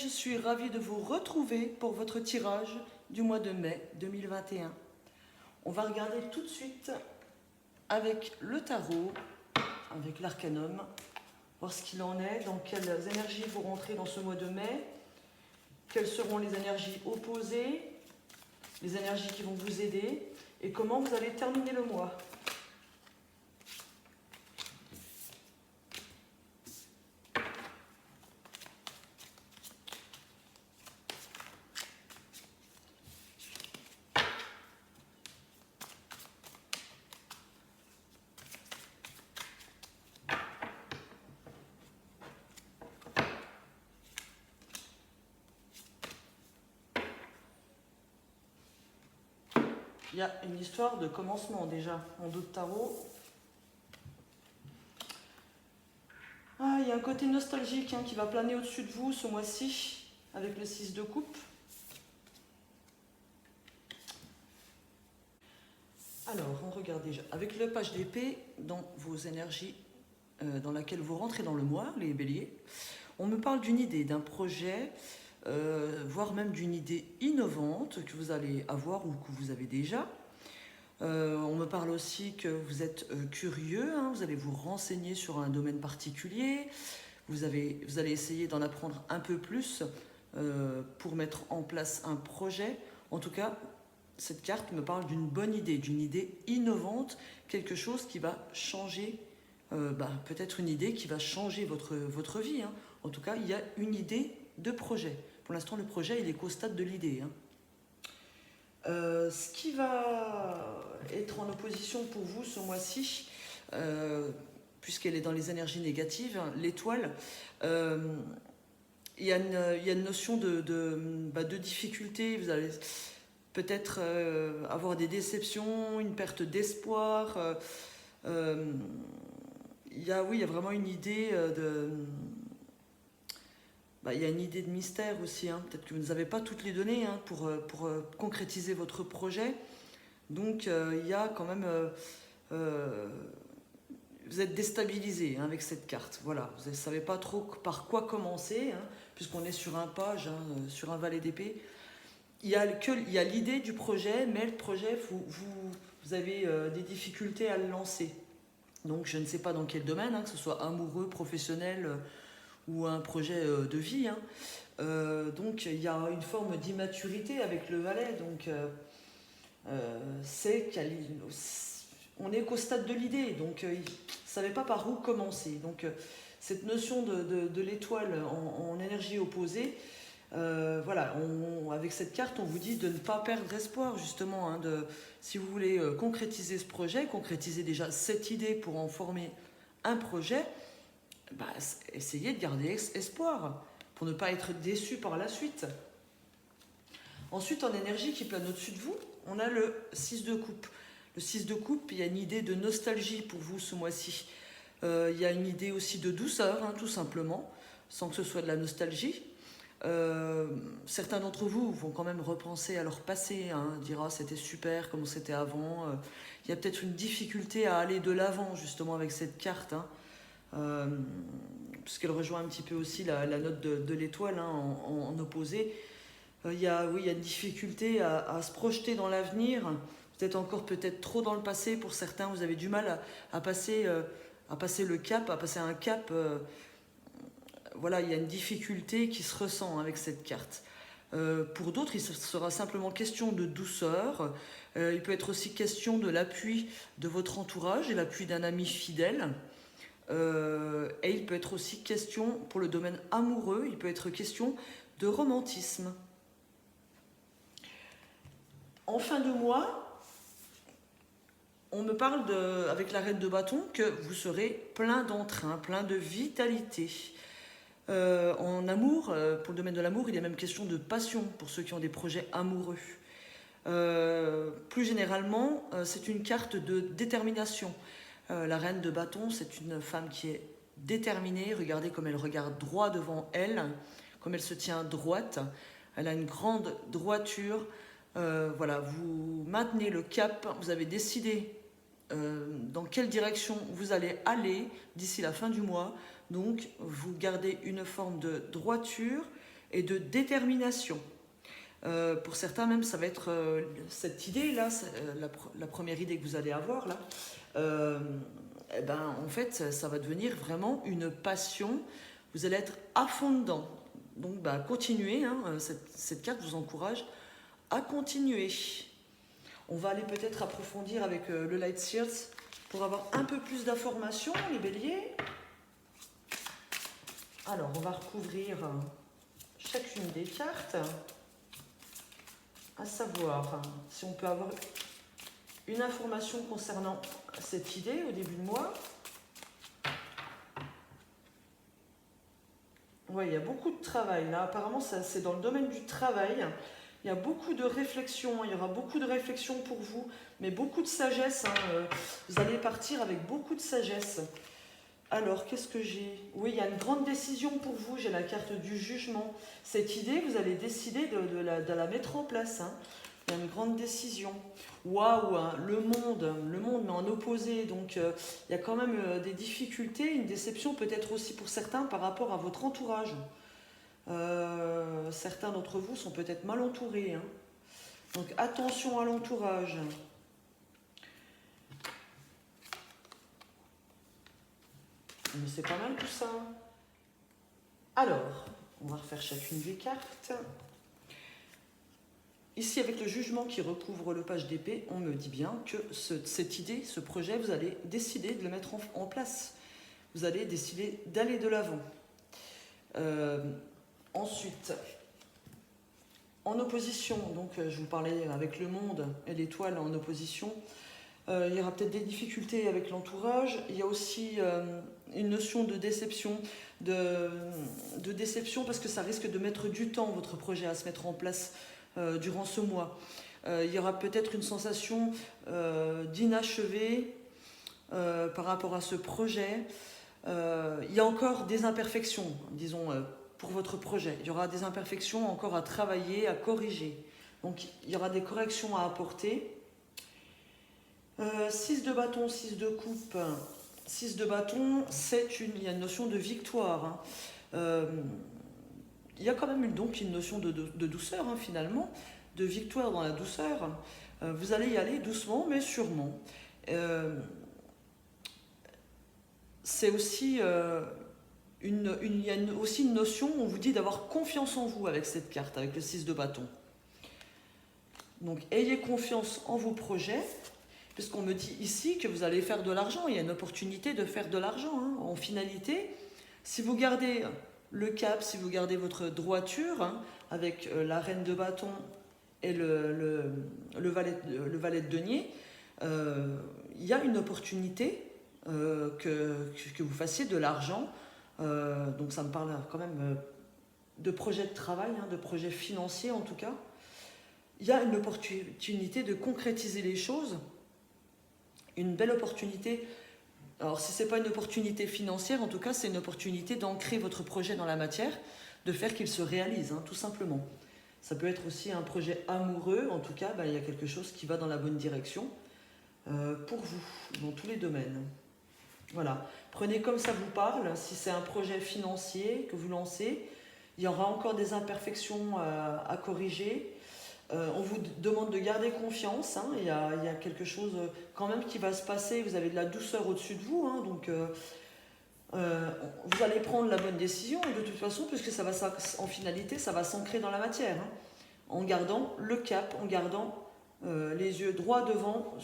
je suis ravie de vous retrouver pour votre tirage du mois de mai 2021. On va regarder tout de suite avec le tarot, avec l'arcanum, voir ce qu'il en est, dans quelles énergies vous rentrez dans ce mois de mai, quelles seront les énergies opposées, les énergies qui vont vous aider et comment vous allez terminer le mois. Il y a une histoire de commencement déjà en dos de tarot. Ah, il y a un côté nostalgique qui va planer au-dessus de vous ce mois-ci avec le 6 de coupe. Alors, on regarde déjà avec le page d'épée dans vos énergies dans laquelle vous rentrez dans le mois, les béliers. On me parle d'une idée, d'un projet, voire même d'une idée innovante que vous allez avoir ou que vous avez déjà. On me parle aussi que vous êtes curieux, vous allez vous renseigner sur un domaine particulier, vous allez essayer d'en apprendre un peu plus pour mettre en place un projet. En tout cas, cette carte me parle d'une bonne idée, d'une idée innovante, quelque chose qui va changer, peut-être une idée qui va changer votre vie. En tout cas, il y a une idée de projet. Pour l'instant, le projet, il est qu'au stade de l'idée. Ce qui va être en opposition pour vous ce mois-ci, puisqu'elle est dans les énergies négatives, l'étoile, il y a une notion de difficulté. Vous allez peut-être avoir des déceptions, une perte d'espoir. Il y a vraiment une idée il y a une idée de mystère aussi. Peut-être que vous n'avez pas toutes les données pour concrétiser votre projet. Donc il y a quand même... vous êtes déstabilisé avec cette carte. Voilà, vous ne savez pas trop par quoi commencer, puisqu'on est sur un page, sur un valet d'épée. Il y a l'idée du projet, mais le projet, vous avez des difficultés à le lancer. Donc je ne sais pas dans quel domaine, que ce soit amoureux, professionnel ou un projet de vie. Donc il y a une forme d'immaturité avec le valet. Donc on est qu'au stade de l'idée. Donc il ne savait pas par où commencer. Donc cette notion de l'étoile en énergie opposée, avec cette carte, on vous dit de ne pas perdre espoir, justement. Si vous voulez concrétiser ce projet, concrétiser déjà cette idée pour en former un projet, essayez de garder espoir pour ne pas être déçu par la suite. Ensuite, en énergie qui plane au-dessus de vous, on a le 6 de coupe. Le 6 de coupe, il y a une idée de nostalgie pour vous ce mois-ci. Il y a une idée aussi de douceur, tout simplement, sans que ce soit de la nostalgie. Certains d'entre vous vont quand même repenser à leur passé, dire c'était super, comment c'était avant. Il y a peut-être une difficulté à aller de l'avant justement avec cette carte, puisqu'elle rejoint un petit peu aussi la note de l'étoile en opposé. Il y a une difficulté à se projeter dans l'avenir. Vous êtes encore peut-être trop dans le passé pour certains, vous avez du mal à passer le cap, à passer un cap. Il y a une difficulté qui se ressent avec cette carte. Pour d'autres, il sera simplement question de douceur. Il peut être aussi question de l'appui de votre entourage et l'appui d'un ami fidèle. Et il peut être aussi question, pour le domaine amoureux, il peut être question de romantisme. En fin de mois, on me parle avec la reine de bâton que vous serez plein d'entrain, plein de vitalité. En amour, pour le domaine de l'amour, il est même question de passion pour ceux qui ont des projets amoureux. Plus généralement, c'est une carte de détermination. La reine de bâton, c'est une femme qui est déterminée. Regardez comme elle regarde droit devant elle, comme elle se tient droite. Elle a une grande droiture. Vous maintenez le cap, vous avez décidé dans quelle direction vous allez aller d'ici la fin du mois. Donc, vous gardez une forme de droiture et de détermination. Pour certains même, ça va être cette idée-là, la première idée que vous allez avoir là, eh ben, en fait, ça va devenir vraiment une passion. Vous allez être à fond dedans. Donc, bah, continuez. Hein, cette carte vous encourage à continuer. On va aller peut-être approfondir avec le Light Seals pour avoir un peu plus d'informations, les béliers. Alors, on va recouvrir chacune des cartes. À savoir si on peut avoir une information concernant cette idée au début de mois. Oui, il y a beaucoup de travail là. Apparemment, c'est dans le domaine du travail. Il y a beaucoup de réflexions. Il y aura beaucoup de réflexions pour vous, mais beaucoup de sagesse. Vous allez partir avec beaucoup de sagesse. Alors, qu'est-ce que j'ai? Oui, il y a une grande décision pour vous. J'ai la carte du jugement. Cette idée, vous allez décider de la mettre en place. Hein. Il y a une grande décision. Waouh, hein, le monde mais en opposé. Donc, il y a quand même des difficultés, une déception peut-être aussi pour certains par rapport à votre entourage. Certains d'entre vous sont peut-être mal entourés. Hein. Donc, attention à l'entourage. Mais c'est pas mal tout ça. Alors, on va refaire chacune des cartes. Ici, avec le jugement qui recouvre le page d'épée, on me dit bien que cette idée, ce projet, vous allez décider de le mettre en place. Vous allez décider d'aller de l'avant. Ensuite, en opposition, donc je vous parlais avec le monde et l'étoile en opposition, il y aura peut-être des difficultés avec l'entourage. Il y a aussi une notion de déception, de déception parce que ça risque de mettre du temps, votre projet, à se mettre en place durant ce mois. Il y aura peut-être une sensation d'inachevé par rapport à ce projet. Il y a encore des imperfections, disons, pour votre projet. Il y aura des imperfections encore à travailler, à corriger. Donc, il y aura des corrections à apporter. 6 de bâton, 6 de coupe. 6 de bâton, il y a une notion de victoire. Hein. Il y a quand même donc une notion de douceur, hein, finalement, de victoire dans la douceur. Vous allez y aller doucement, mais sûrement. C'est aussi, il y a aussi une notion, on vous dit d'avoir confiance en vous avec cette carte, avec le 6 de bâton. Donc, ayez confiance en vos projets, puisqu'on me dit ici que vous allez faire de l'argent. Il y a une opportunité de faire de l'argent. Hein. En finalité, si vous gardez le cap, si vous gardez votre droiture, hein, avec la reine de bâton et le valet de denier, il y a une opportunité que vous fassiez de l'argent. Donc ça me parle quand même de projets de travail, hein, de projets financiers en tout cas. Il y a une opportunité de concrétiser les choses, une belle opportunité. Alors si ce n'est pas une opportunité financière, en tout cas c'est une opportunité d'ancrer votre projet dans la matière, de faire qu'il se réalise, hein, tout simplement. Ça peut être aussi un projet amoureux, en tout cas il y a quelque chose qui va dans la bonne direction pour vous, dans tous les domaines. Voilà, prenez comme ça vous parle. Si c'est un projet financier que vous lancez, il y aura encore des imperfections à corriger. On vous demande de garder confiance. Hein. Il y a quelque chose quand même qui va se passer. Vous avez de la douceur au-dessus de vous. Hein. Donc, vous allez prendre la bonne décision. Et de toute façon, puisque ça va, en finalité, ça va s'ancrer dans la matière. Hein. En gardant le cap, en gardant les yeux droits devant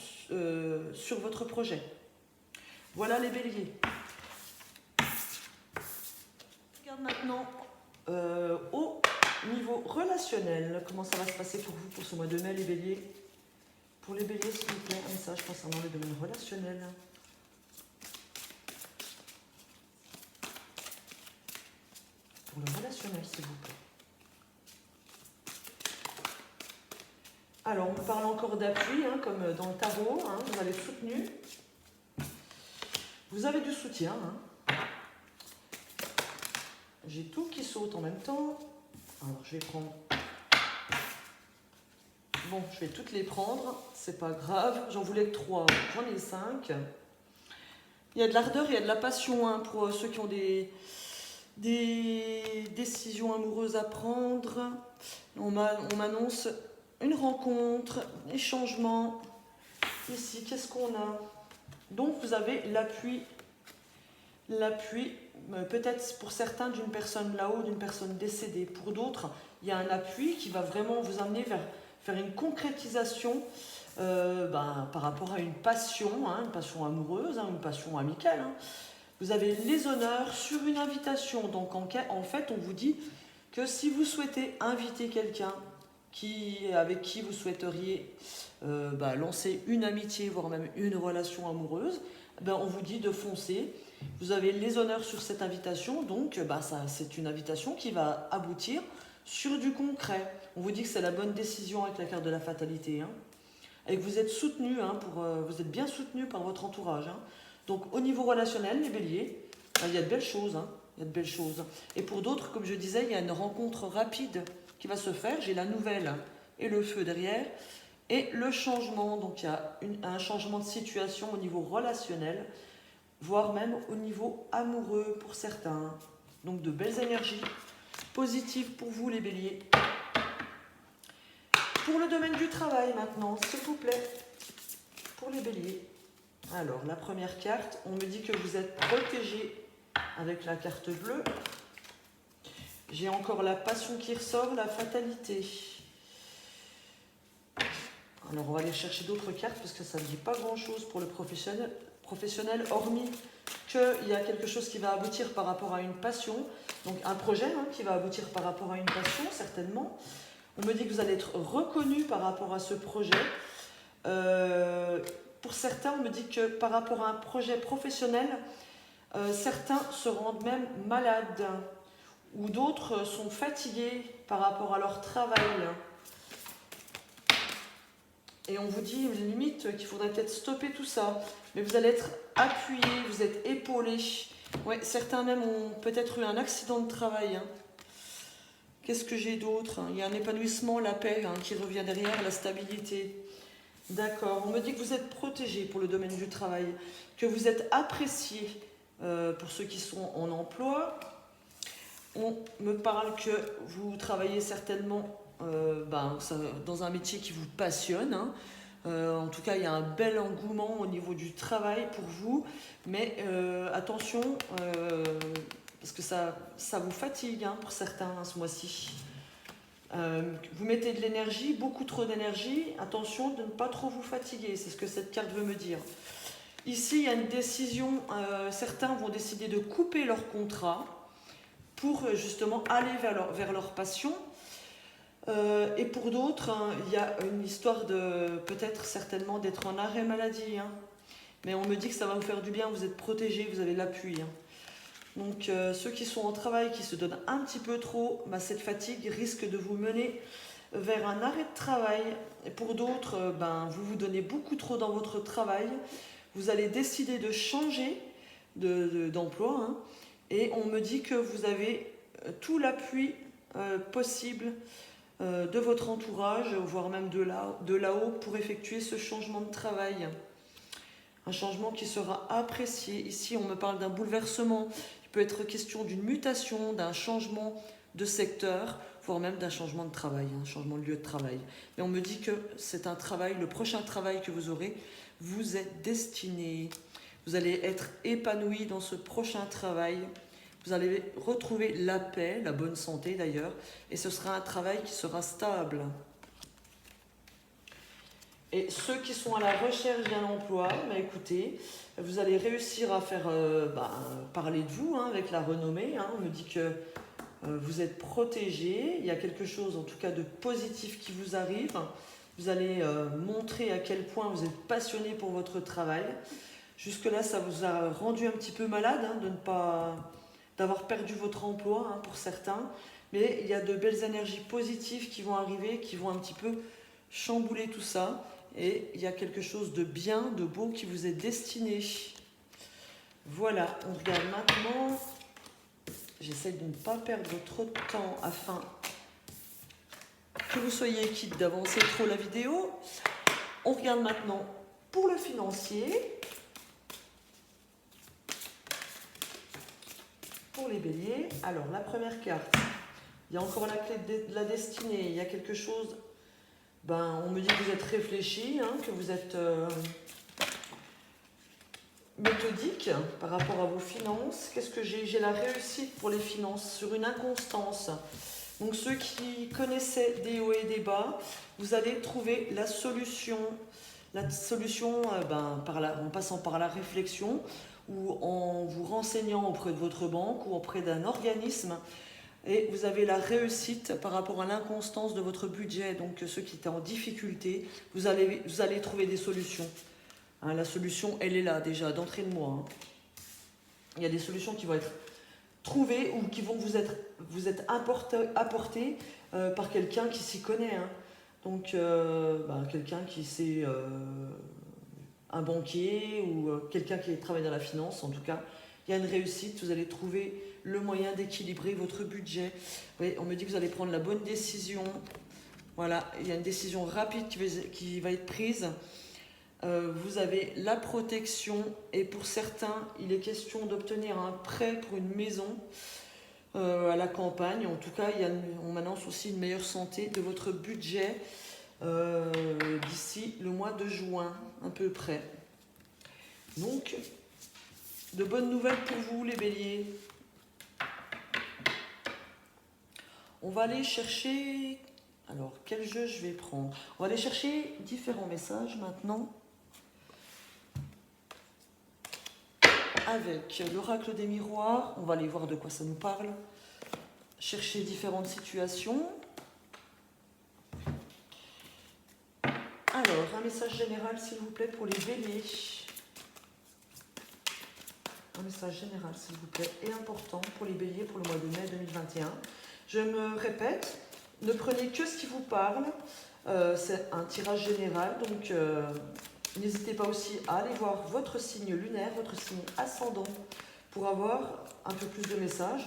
sur votre projet. Voilà les béliers. On regarde maintenant au niveau relationnel. Comment ça va se passer pour vous pour ce mois de mai, les béliers? Pour les béliers, s'il vous plaît, un message concernant le domaine relationnel. Pour le relationnel, s'il vous plaît. Alors, on parle encore d'appui, hein, comme dans le tarot. Hein, vous allez soutenu. Vous avez du soutien. Hein. J'ai tout qui saute en même temps. Alors, je vais prendre... Bon, je vais toutes les prendre. C'est pas grave. J'en voulais que 3. J'en ai 5. Il y a de l'ardeur, il y a de la passion, hein, pour ceux qui ont des des décisions amoureuses à prendre. On m'annonce une rencontre, des changements. Ici, qu'est-ce qu'on a? Donc, vous avez l'appui, peut-être pour certains d'une personne là-haut, d'une personne décédée. Pour d'autres, il y a un appui qui va vraiment vous amener vers une concrétisation par rapport à une passion amoureuse, une passion amicale. Vous avez les honneurs sur une invitation. Donc, en fait, on vous dit que si vous souhaitez inviter quelqu'un avec qui vous souhaiteriez lancer une amitié, voire même une relation amoureuse, on vous dit de foncer. Vous avez les honneurs sur cette invitation, donc c'est une invitation qui va aboutir sur du concret. On vous dit que c'est la bonne décision avec la carte de la fatalité. Et que vous êtes soutenu, vous êtes bien soutenu par votre entourage. Donc au niveau relationnel, les béliers, il y a de belles choses. Il y a de belles choses. Et pour d'autres, comme je disais, il y a une rencontre rapide qui va se faire. J'ai la nouvelle et le feu derrière. Et le changement, donc il y a un changement de situation au niveau relationnel, voire même au niveau amoureux pour certains. Donc de belles énergies positives pour vous les béliers. Pour le domaine du travail maintenant, s'il vous plaît, pour les béliers. Alors la première carte, on me dit que vous êtes protégé avec la carte bleue. J'ai encore la passion qui ressort, la fatalité. Alors on va aller chercher d'autres cartes parce que ça ne dit pas grand-chose pour le professionnel, hormis qu'il y a quelque chose qui va aboutir par rapport à une passion. Donc un projet qui va aboutir par rapport à une passion, certainement. On me dit que vous allez être reconnu par rapport à ce projet. Pour certains, on me dit que par rapport à un projet professionnel, certains se rendent même malades ou d'autres sont fatigués par rapport à leur travail. Et on vous dit limite qu'il faudrait peut-être stopper tout ça. Mais vous allez être appuyé, vous êtes épaulé. Ouais, certains même ont peut-être eu un accident de travail. Qu'est-ce que j'ai d'autre? Il y a un épanouissement, la paix qui revient derrière, la stabilité. D'accord, on me dit que vous êtes protégé pour le domaine du travail, que vous êtes apprécié pour ceux qui sont en emploi. On me parle que vous travaillez certainement dans un métier qui vous passionne. En tout cas, il y a un bel engouement au niveau du travail pour vous. Mais attention, parce que ça vous fatigue pour certains ce mois-ci. Vous mettez de l'énergie, beaucoup trop d'énergie. Attention de ne pas trop vous fatiguer, c'est ce que cette carte veut me dire. Ici, il y a une décision. Certains vont décider de couper leur contrat pour justement aller vers leur passion. Et pour d'autres, il y a une histoire de peut-être certainement d'être en arrêt maladie. Mais on me dit que ça va vous faire du bien, vous êtes protégés, vous avez l'appui. Donc ceux qui sont en travail, qui se donnent un petit peu trop, cette fatigue risque de vous mener vers un arrêt de travail. Et pour d'autres, vous vous donnez beaucoup trop dans votre travail. Vous allez décider de changer d'emploi. Et on me dit que vous avez tout l'appui possible de votre entourage, voire même de là-haut, pour effectuer ce changement de travail. Un changement qui sera apprécié. Ici, on me parle d'un bouleversement. Il peut être question d'une mutation, d'un changement de secteur, voire même d'un changement de travail, un changement de lieu de travail. Mais on me dit que c'est un travail, le prochain travail que vous aurez, vous êtes destiné. Vous allez être épanoui dans ce prochain travail. Vous allez retrouver la paix, la bonne santé d'ailleurs, et ce sera un travail qui sera stable. Et ceux qui sont à la recherche d'un emploi, écoutez, vous allez réussir à faire parler de vous avec la renommée. On me dit que vous êtes protégé, il y a quelque chose en tout cas de positif qui vous arrive. Vous allez montrer à quel point vous êtes passionné pour votre travail. Jusque-là, ça vous a rendu un petit peu malade d'avoir perdu votre emploi pour certains. Mais il y a de belles énergies positives qui vont arriver, qui vont un petit peu chambouler tout ça. Et il y a quelque chose de bien, de beau qui vous est destiné. Voilà, on regarde maintenant. J'essaie de ne pas perdre trop de temps afin que vous soyez quitte d'avancer trop la vidéo. On regarde maintenant pour le financier. Pour les béliers. Alors, la première carte, il y a encore la clé de la destinée. Il y a quelque chose, on me dit que vous êtes réfléchi, hein, que vous êtes méthodique par rapport à vos finances. Qu'est-ce que j'ai? J'ai la réussite pour les finances sur une inconstance. Donc, ceux qui connaissaient des hauts et des bas, vous allez trouver la solution. La solution, en passant par la réflexion ou en vous renseignant auprès de votre banque ou auprès d'un organisme. Et vous avez la réussite par rapport à l'inconstance de votre budget. Donc ceux qui étaient en difficulté, vous allez trouver des solutions. Hein, la solution, elle est là déjà, d'entrée de mois. Hein. Il y a des solutions qui vont être trouvées ou qui vont vous être apportées par quelqu'un qui s'y connaît. Hein. Donc quelqu'un qui sait... un banquier ou quelqu'un qui travaille dans la finance, en tout cas, il y a une réussite, vous allez trouver le moyen d'équilibrer votre budget. Oui, on me dit que vous allez prendre la bonne décision. Voilà, il y a une décision rapide qui va être prise. Vous avez la protection et pour certains, il est question d'obtenir un prêt pour une maison à la campagne. En tout cas, on m'annonce aussi une meilleure santé de votre budget. D'ici le mois de juin, à peu près. Donc, de bonnes nouvelles pour vous, les béliers. On va aller chercher... Alors, quel jeu je vais prendre? On va aller chercher différents messages maintenant. Avec l'oracle des miroirs, on va aller voir de quoi ça nous parle. Chercher différentes situations. Alors, un message général, s'il vous plaît, pour les béliers. Un message général, s'il vous plaît, et important pour les béliers pour le mois de mai 2021. Je me répète, ne prenez que ce qui vous parle. C'est un tirage général, donc n'hésitez pas aussi à aller voir votre signe lunaire, votre signe ascendant, pour avoir un peu plus de messages.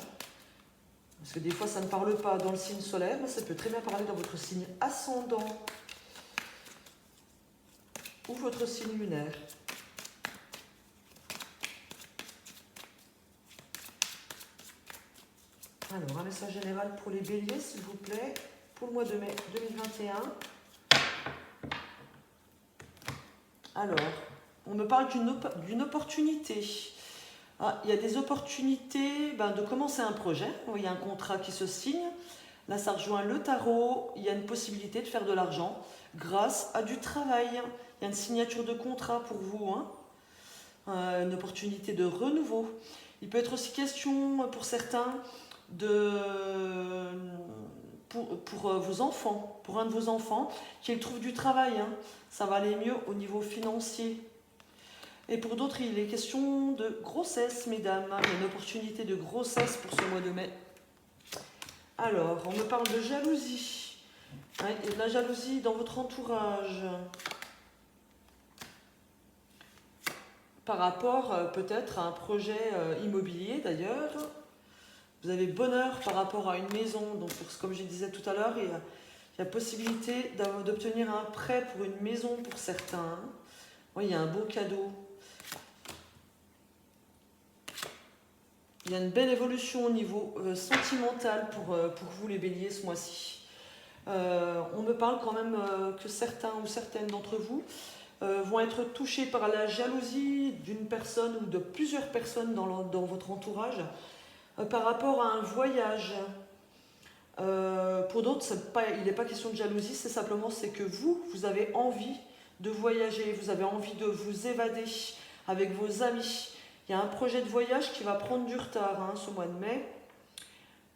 Parce que des fois, ça ne parle pas dans le signe solaire, mais ça peut très bien parler dans votre signe ascendant. Ou votre signe lunaire. Alors, un message général pour les béliers, s'il vous plaît, pour le mois de mai 2021. Alors, on me parle d'une opportunité. Ah, il y a des opportunités de commencer un projet. Il y a un contrat qui se signe. Là, ça rejoint le tarot. Il y a une possibilité de faire de l'argent grâce à du travail. Il y a une signature de contrat pour vous, hein. Une opportunité de renouveau. Il peut être aussi question pour certains pour vos enfants, pour un de vos enfants, qu'il trouve du travail. Hein. Ça va aller mieux au niveau financier. Et pour d'autres, il est question de grossesse, mesdames. Il y a une opportunité de grossesse pour ce mois de mai. Alors, on me parle de jalousie. Et de la jalousie dans votre entourage. Par rapport peut-être à un projet immobilier d'ailleurs. Vous avez bonheur par rapport à une maison. Donc, comme je disais tout à l'heure, il y a possibilité d'obtenir un prêt pour une maison pour certains. Oui, il y a un beau cadeau. Il y a une belle évolution au niveau sentimental pour vous les béliers ce mois-ci. On me parle quand même que certains ou certaines d'entre vous vont être touchés par la jalousie d'une personne ou de plusieurs personnes dans votre entourage par rapport à un voyage. Pour d'autres, il n'est pas question de jalousie, c'est simplement que vous avez envie de voyager, vous avez envie de vous évader avec vos amis. Il y a un projet de voyage qui va prendre du retard ce mois de mai.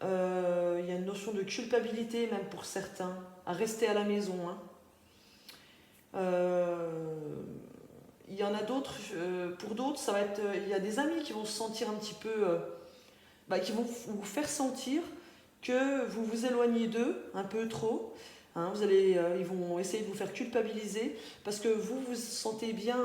Il y a une notion de culpabilité même pour certains, à rester à la maison. Il y en a d'autres, pour d'autres, ça va être, il y a des amis qui vont se sentir un petit peu, qui vont vous faire sentir que vous vous éloignez d'eux un peu trop. Ils vont essayer de vous faire culpabiliser parce que vous vous sentez bien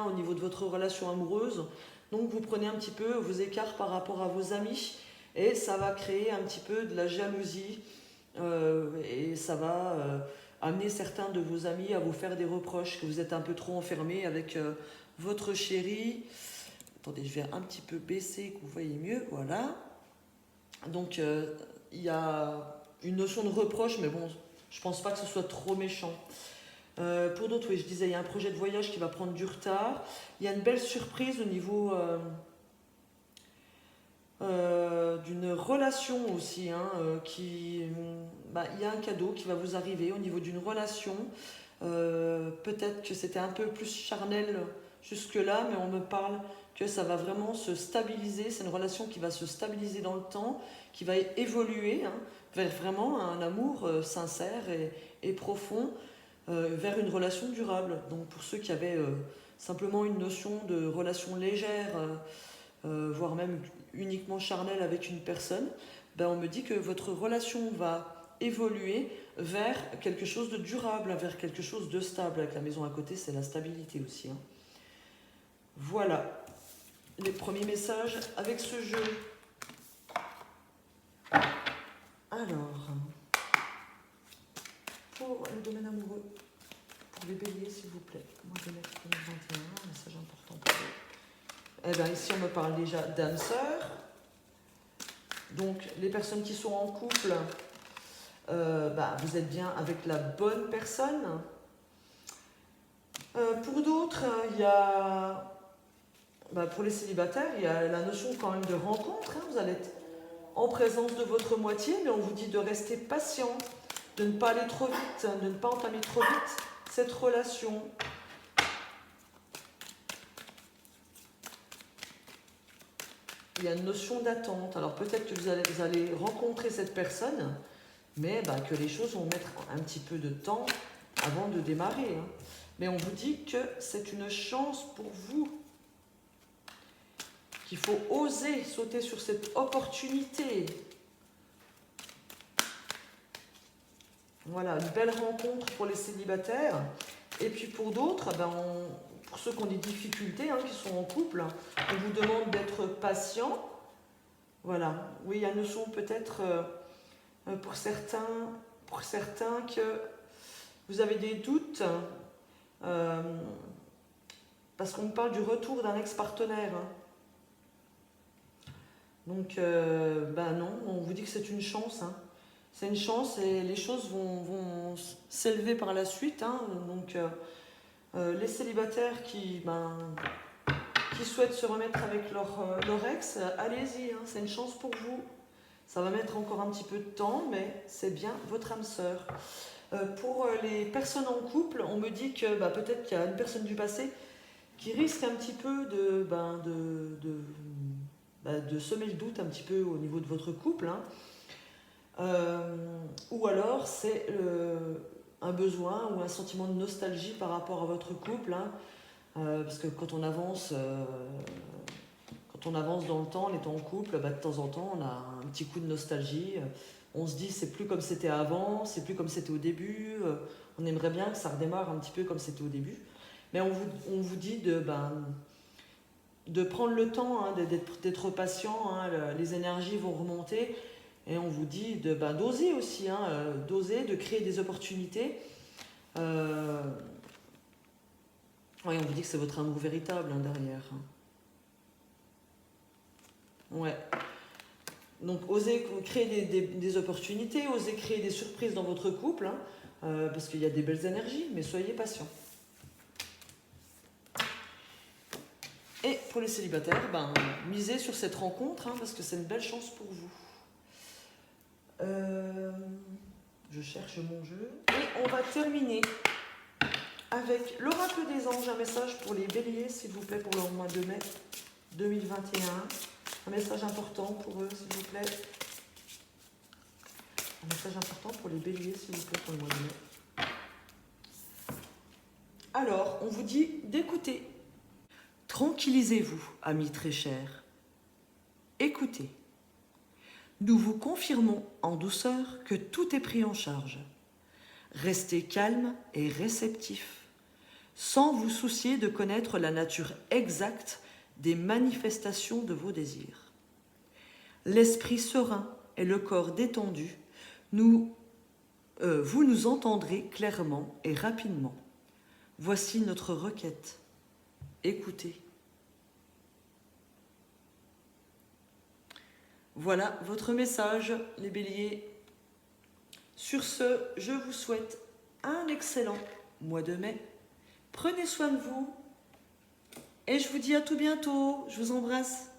au niveau de votre relation amoureuse. Donc vous prenez un petit peu vos écarts par rapport à vos amis et ça va créer un petit peu de la jalousie et ça va amener certains de vos amis à vous faire des reproches, que vous êtes un peu trop enfermé avec votre chéri Attendez, je vais un petit peu baisser, que vous voyez mieux, voilà. Donc, il y a une notion de reproche, mais bon, je pense pas que ce soit trop méchant. Pour d'autres, oui, je disais, il y a un projet de voyage qui va prendre du retard. Il y a une belle surprise au niveau d'une relation aussi, hein, il y a un cadeau qui va vous arriver au niveau d'une relation. Peut-être que c'était un peu plus charnel jusque-là, mais on me parle que ça va vraiment se stabiliser. C'est une relation qui va se stabiliser dans le temps, qui va évoluer, hein, vers vraiment un amour sincère et profond, vers une relation durable. Donc pour ceux qui avaient simplement une notion de relation légère, voire même uniquement charnelle avec une personne, ben on me dit que votre relation va évoluer vers quelque chose de durable, vers quelque chose de stable. Avec la maison à côté, c'est la stabilité aussi, hein. Voilà les premiers messages avec ce jeu. Alors, pour le domaine amoureux, pour les béliers, s'il vous plaît, mois de mai 2021, un message important pour eux. Eh bien, ici, on me parle déjà d'âme sœur. Donc, les personnes qui sont en couple, vous êtes bien avec la bonne personne. Pour d'autres, il y a, pour les célibataires, il y a la notion quand même de rencontre, hein. Vous allez être en présence de votre moitié, mais on vous dit de rester patient, de ne pas aller trop vite, de ne pas entamer trop vite cette relation. Il y a une notion d'attente. Alors peut-être que vous allez rencontrer cette personne, mais que les choses vont mettre un petit peu de temps avant de démarrer, hein. Mais on vous dit que c'est une chance pour vous, qu'il faut oser sauter sur cette opportunité. Voilà, une belle rencontre pour les célibataires. Et puis pour d'autres, pour ceux qui ont des difficultés, hein, qui sont en couple, on vous demande d'être patient. Voilà, oui, il y a une notion peut-être pour certains que vous avez des doutes, parce qu'on parle du retour d'un ex-partenaire, hein. Donc, non, on vous dit que c'est une chance, hein. C'est une chance et les choses vont s'élever par la suite, hein. Donc, les célibataires qui souhaitent se remettre avec leur ex, allez-y, hein, c'est une chance pour vous. Ça va mettre encore un petit peu de temps, mais c'est bien votre âme sœur. Pour les personnes en couple, on me dit que peut-être qu'il y a une personne du passé qui risque un petit peu de semer le doute un petit peu au niveau de votre couple, hein. Ou alors c'est un besoin ou un sentiment de nostalgie par rapport à votre couple, hein. Parce que quand on avance dans le temps, en étant en couple, de temps en temps on a un petit coup de nostalgie. On se dit c'est plus comme c'était avant, c'est plus comme c'était au début. On aimerait bien que ça redémarre un petit peu comme c'était au début. Mais on vous dit de prendre le temps, hein, d'être patient, hein, les énergies vont remonter. Et on vous dit d'oser aussi, hein, d'oser, de créer des opportunités. Oui, on vous dit que c'est votre amour véritable, hein, derrière. Ouais. Donc, osez créer des opportunités, osez créer des surprises dans votre couple, hein, parce qu'il y a des belles énergies, mais soyez patient. Et pour les célibataires, misez sur cette rencontre, hein, parce que c'est une belle chance pour vous. Je cherche mon jeu. Et on va terminer avec l'oracle des anges, un message pour les béliers, s'il vous plaît, pour le mois de mai 2021. Un message important pour eux, s'il vous plaît. Un message important pour les béliers, s'il vous plaît, pour le mois de mai. Alors, on vous dit d'écouter. Tranquillisez-vous, amis très chers. Écoutez. Nous vous confirmons en douceur que tout est pris en charge. Restez calme et réceptif, sans vous soucier de connaître la nature exacte des manifestations de vos désirs. L'esprit serein et le corps détendu, vous nous entendrez clairement et rapidement. Voici notre requête. Écoutez. Voilà votre message, les béliers. Sur ce, je vous souhaite un excellent mois de mai. Prenez soin de vous et je vous dis à tout bientôt. Je vous embrasse.